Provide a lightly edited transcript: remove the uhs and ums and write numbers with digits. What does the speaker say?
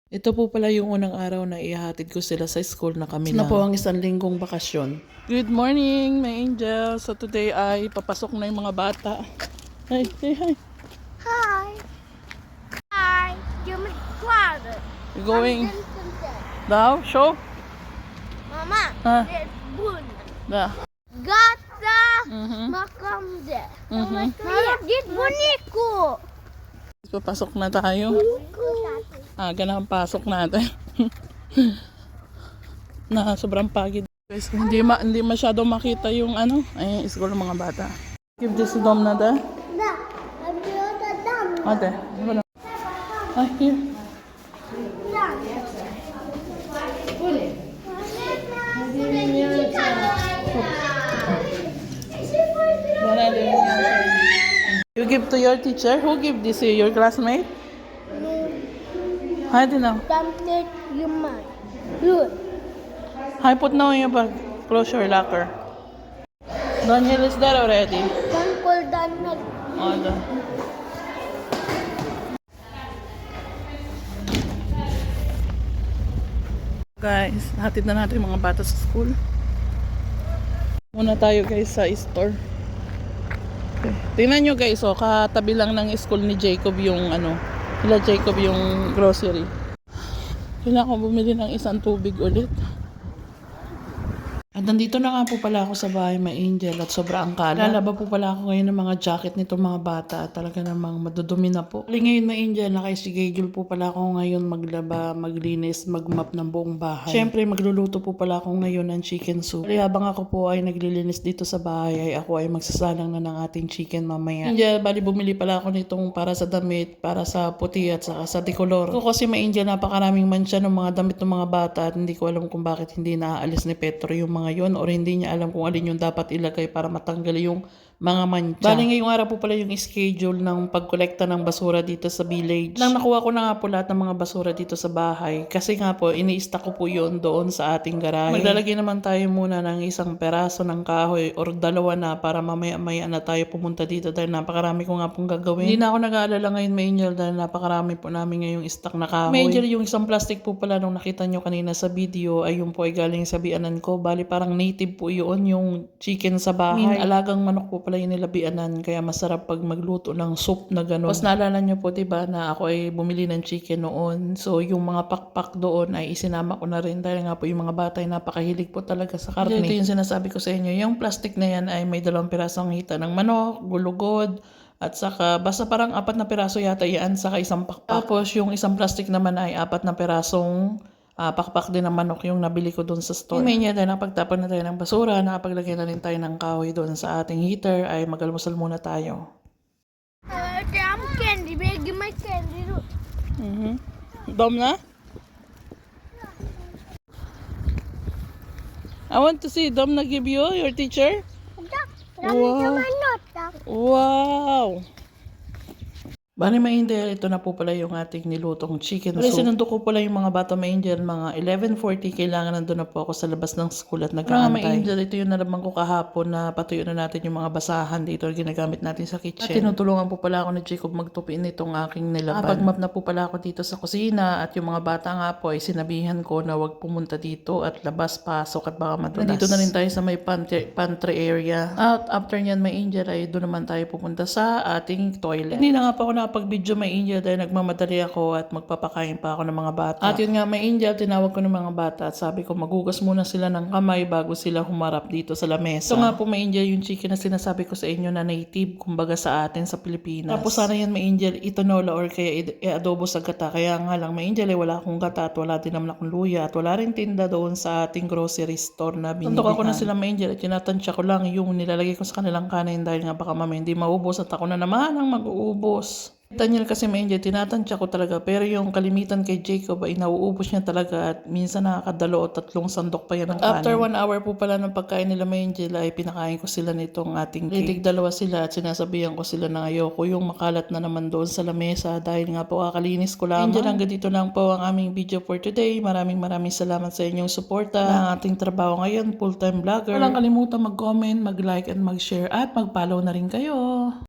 Ito po pala yung unang araw na ihahatid ko sila sa school na kami lang. Na po ang isang linggong bakasyon. Good morning, my angel. So today ay papasok na yung mga bata. Hi, say hi. Hi. Hi. You're my father. You going I'm Vincent. now? Show? Mama. Huh? There's Bun. Da. Gata. Mhm. Makamde. Mhm. Mama, dit boneko. Papasok na tayo. Aga na ang pasok natin. Na sobrang pagod. Guys, hindi masyado makita yung ano, ay school ng mga bata. Give this to Dom na da. Da. I'm the dam. Ate, wala. Ah, here. Wala din yan. You give to your teacher? Who give this to you? Your classmate? I don't know. Something you might. Good. I put now in your bag. Close your locker. Daniel is there already. Uncle Donald. Oh, the. Guys, hatid na natin yung mga bata sa school. Muna tayo guys sa store. Okay. Tingnan nyo guys, oh, katabi lang ng school ni Jacob yung ano, nila Jacob yung grocery. Kailangan ko bumili ng isang tubig ulit. At nandito na nga po pala ako sa bahay, may angel, at sobrang kalat. Lalaba po pala ako ngayon ng mga jacket nitong mga bata at talaga namang madudumi na po. Hali ngayon may angel, naka-schedule po pala ako ngayon maglaba, maglinis, magmap ng buong bahay. Siyempre magluluto po pala ako ngayon ng chicken soup. Kaya habang ako po ay naglilinis dito sa bahay, ay ako ay magsasalang na ng ating chicken mamaya. Angel, bali bumili pala ako nitong para sa damit, para sa puti at saka sa decolor. Ako kasi may angel, napakaraming mansya ng mga damit ng mga bata at hindi ko alam kung bakit hindi naaalis ni Petro yung mga yon or hindi niya alam kung alin yung dapat ilagay para matanggal yung mga mancha. Bali ngayong araw po pala yung schedule ng pagkolekta ng basura dito sa village. Nang nakuha ko na nga po lahat ng mga basura dito sa bahay kasi nga po ini-stack ko po yun doon sa ating garahe. Maglalagay naman tayo muna ng isang peraso ng kahoy or dalawa na para mamaya-maya na tayo pumunta dito dahil napakarami ko nga pong gagawin. Hindi na ako nag-aalala ngayon may angel dahil napakarami po namin ngayong stock na kahoy. May angel, yung isang plastic po pala nung nakita nyo kanina sa video ay yung po ay galing sa bianan ko. Bali parang native po yun yung chicken sa bahay. Alagang manok po pala yung nilabianan kaya masarap pag magluto ng soup na gano'n. Tapos naalala nyo po diba na ako ay bumili ng chicken noon. So yung mga pakpak doon ay isinama ko na rin dahil nga po yung mga bata ay napakahilig po talaga sa karne. Ito yung sinasabi ko sa inyo. Yung plastic na yan ay may 2 pirasong hita ng manok, gulugod, at saka basta parang 4 na piraso yata yan saka isang pakpak. Tapos yung isang plastic naman ay 4 na pirasong pakpak din ng manok yung nabili ko doon sa store. May niya dahil nakapagtapon na tayo ng basura, nakapaglagay na rin tayo ng kahoy doon sa ating heater, ay mag-almusal muna tayo. I'm candy. Baby, my candy. Dom na? I want to see Dom na give you, your teacher. Wow. Wow! Bali may angel, ito na po pala yung ating nilutong chicken soup. Sinundo ko pala yung mga bata may angel, mga 11:40, kailangan nandun na po ako sa labas ng school at nag-aantay. May angel, ito yung nalaman ko kahapon na patuyo na natin yung mga basahan dito na ginagamit natin sa kitchen. At tinutulungan po pala ako ni Jacob magtupi nitong aking nilaban. Pag-map na po pala ako dito sa kusina at yung mga bata nga po ay sinabihan ko na wag pumunta dito at labas-pasok at baka madulas. Nandito na rin tayo sa may pantry area. At after nyan may angel ay doon naman tayo pupunta sa ating toilet. Hindi na nga pa ako pag-video may angel dahil nagmamadali ako at magpapakain pa ako ng mga bata. At yun nga may angel, tinawag ko ng mga bata at sabi ko magugas muna sila ng kamay bago sila humarap dito sa lamesa. So nga po may angel yung chicken na sinasabi ko sa inyo na native kumbaga sa atin sa Pilipinas. Tapos sana yan may angel itinola or kaya i-adobo sa gata. Kaya nga lang may angel wala akong gata at wala din naman akong luya at wala rin tinda doon sa ating grocery store na binilihan. Tuntok ako na sila may angel at tinatansya ko lang yung nilalagay ko sa kanilang kanin dahil nga baka mamaya hindi maubos at ako na naman ang mag-uubos. Daniel kasi may angel, tinatansya ko talaga pero yung kalimitan kay Jacob ay nauubos niya talaga at minsan nakakadalo o 3 sandok pa yan ng kanin. After 1 hour po pala ng pagkain nila may angel ay pinakain ko sila nitong ating cake. Dalawa sila at sinasabihan ko sila na ayoko yung makalat na naman doon sa lamesa dahil nga po kakalinis ko lamang. Angel, hanggang dito lang po ang aming video for today. Maraming salamat sa inyong suporta ng ating trabaho ngayon, full-time vlogger. Walang kalimutan mag-comment, mag-like and mag-share at mag-follow na rin kayo.